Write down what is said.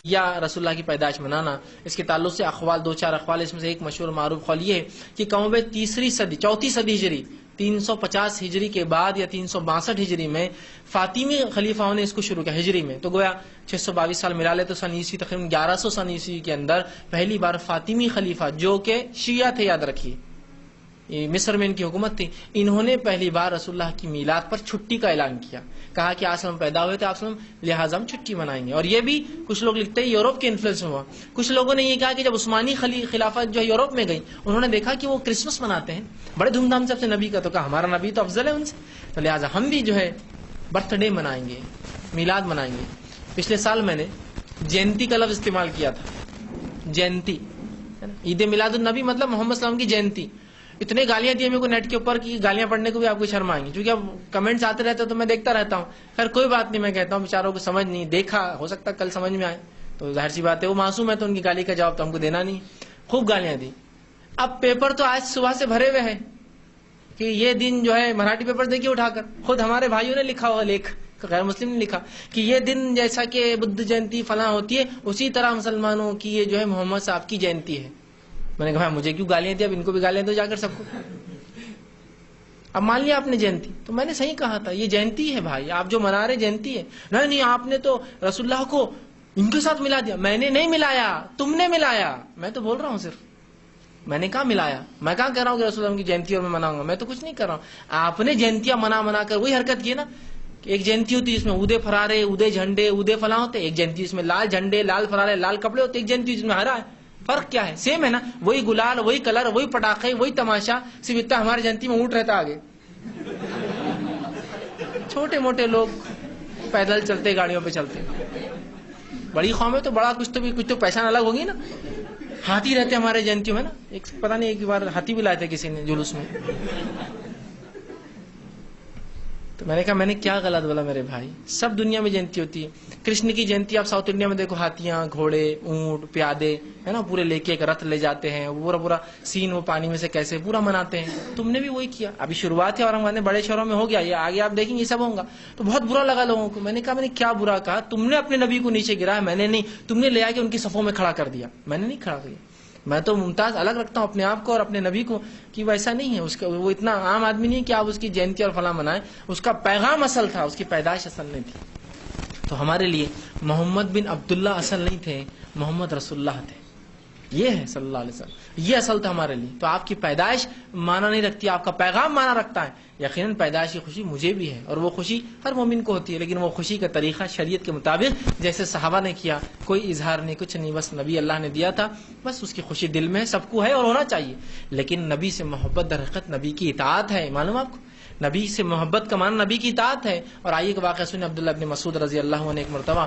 یا رسول اللہ کی پیدائش منانا، اس کے تعلق سے اقوال، دو چار اقوال، اس میں سے ایک مشہور معروف قول یہ ہے کہ کم و بیش تیسری صدی، چوتھی صدی ہجری، 350 ہجری کے بعد یا 362 ہجری میں فاطمی خلیفاؤں نے اس کو شروع کیا ہجری میں، تو گویا 622 سال ملا لے تو سن عیسوی تقریباً 1100 سن عیسوی کے اندر پہلی بار فاطمی خلیفہ جو کہ شیعہ تھے، یاد رکھیے مصر میں ان کی حکومت تھی، انہوں نے پہلی بار رسول اللہ کی میلاد پر چھٹی کا اعلان کیا، کہا کہ آج ہم پیدا ہوئے تھے آپ لہٰذا ہم چھٹی منائیں گے۔ اور یہ بھی کچھ لوگ لکھتے ہیں یورپ کے انفلوئنس میں ہوا، کچھ لوگوں نے یہ کہا کہ جب عثمانی خلافت جو ہے یورپ میں گئی، انہوں نے دیکھا کہ وہ کرسمس مناتے ہیں بڑے دھوم دھام سے اپنے نبی کا، تو کہا ہمارا نبی تو افضل ہے ان سے، تو لہٰذا ہم بھی جو ہے برتھ ڈے منائیں گے، میلاد منائیں گے۔ پچھلے سال میں نے جینتی کا لفظ استعمال کیا تھا، جینتی، عید میلاد النبی مطلب محمد صلی اللہ علیہ وسلم کی جینتی۔ اتنے گالیاں دی میرے کو نیٹ کے اوپر کہ گالیاں پڑھنے کو بھی آپ کو شرم آئیں گی، کیونکہ اب کمنٹس آتے رہتے تو میں دیکھتا رہتا ہوں۔ خیر کوئی بات نہیں، میں کہتا ہوں بیچاروں کو سمجھ نہیں، دیکھا ہو سکتا کل سمجھ میں آئے، تو ظاہر سی بات ہے وہ معصوم ہے، تو ان کی گالی کا جواب تو ہم کو دینا نہیں۔ خوب گالیاں دی۔ اب پیپر تو آج صبح سے بھرے ہوئے ہیں کہ یہ دن جو ہے، مراٹھی پیپر دیکھیے اٹھا کر، خود ہمارے بھائیوں نے لکھا ہوا لیکھ، غیر مسلم نے لکھا کہ یہ دن جیسا کہ بدھ جینتی فلاں ہوتی ہے، اسی طرح مسلمانوں کی یہ جو ہے محمد صاحب کی جینتی ہے۔ میں نے کہا مجھے کیوں گالیاں دی، اب ان کو بھی گالیاں دو جا کر سب کو۔ اب مان لیا آپ نے جینتی، تو میں نے صحیح کہا تھا یہ جینتی ہے بھائی، آپ جو منا رہے جینتی ہے۔ نہیں آپ نے تو رسول اللہ کو ان کے ساتھ ملا دیا۔ میں نے نہیں ملایا، تم نے ملایا، میں تو بول رہا ہوں صرف، میں نے کہاں ملایا، میں کہاں کہہ رہا ہوں کہ رسول اللہ کی جینتی اور میں مناؤں گا، میں تو کچھ نہیں کر رہا ہوں۔ آپ نے جینتیاں منا کر وہی حرکت کی نا کہ ایک جینتی ہوتی جس میں اودے فرارے، اودے جھنڈے، اودے فلاں ہوتے، ایک جینتی جس میں لال جھنڈے، لال فرارے، لال کپڑے ہوتے، ایک جینتی جس میں ہرا ہے۔ فرق کیا ہے؟ سیم ہے نا، وہی گلال، وہی کلر، وہی پٹاخے، وہی تماشا، صرف اتنا ہماری جینتی میں اونٹ رہتا آگے۔ چھوٹے موٹے لوگ پیدل چلتے، گاڑیوں پہ چلتے، بڑی قوم ہے تو بڑا کچھ تو پہچان الگ ہوگی نا۔ ہاتھی رہتے ہمارے جینتیوں میں نا، ایک پتہ نہیں ایک بار ہاتھی بھی لائے تھے کسی نے جلوس میں، تو میں نے کہا میں نے کیا غلط بولا میرے بھائی، سب دنیا میں جینتی ہوتی ہے۔ کرشن کی جینتی آپ ساؤتھ انڈیا میں دیکھو، ہاتھیاں، گھوڑے، اونٹ، پیادے ہے نا، پورے لے کے ایک رتھ لے جاتے ہیں، پورا سین وہ پانی میں سے کیسے پورا مناتے ہیں۔ تم نے بھی وہی کیا، ابھی شروعات ہے اور ہم بڑے شہروں میں ہو گیا، یہ آگے آپ دیکھیں یہ سب ہوگا، تو بہت برا لگا لوگوں کو۔ میں نے کہا میں نے کیا برا کہا؟ تم نے اپنے نبی کو نیچے گرایا، میں نے نہیں، تم نے لے آ کے ان کی صفوں میں کھڑا کر دیا، میں نے نہیں کھڑا کیا۔ میں تو ممتاز الگ رکھتا ہوں اپنے آپ کو اور اپنے نبی کو، کہ ویسا نہیں ہے، اس کا وہ اتنا عام آدمی نہیں کہ آپ اس کی جینتی اور فلاں منائیں، اس کا پیغام اصل تھا، اس کی پیدائش اصل نہیں تھی۔ تو ہمارے لیے محمد بن عبداللہ اصل نہیں تھے، محمد رسول اللہ تھے، یہ ہے صلی اللہ علیہ وسلم، یہ اصل تھا ہمارے لیے۔ تو آپ کی پیدائش معنی نہیں رکھتی، آپ کا پیغام معنی رکھتا ہے۔ یقیناً پیدائش کی خوشی مجھے بھی ہے اور وہ خوشی ہر مومن کو ہوتی ہے، لیکن وہ خوشی کا طریقہ شریعت کے مطابق جیسے صحابہ نے کیا، کوئی اظہار نہیں، کچھ نہیں، بس نبی اللہ نے دیا تھا، بس اس کی خوشی دل میں سب کو ہے اور ہونا چاہیے۔ لیکن نبی سے محبت در حقیقت نبی کی اطاعت ہے، معلوم آپ کو، نبی سے محبت کا معنی نبی کی اطاعت ہے۔ اور آئیے کہ واقعہ سنیں، عبداللہ ابن مسعود رضی اللہ عنہ ایک مرتبہ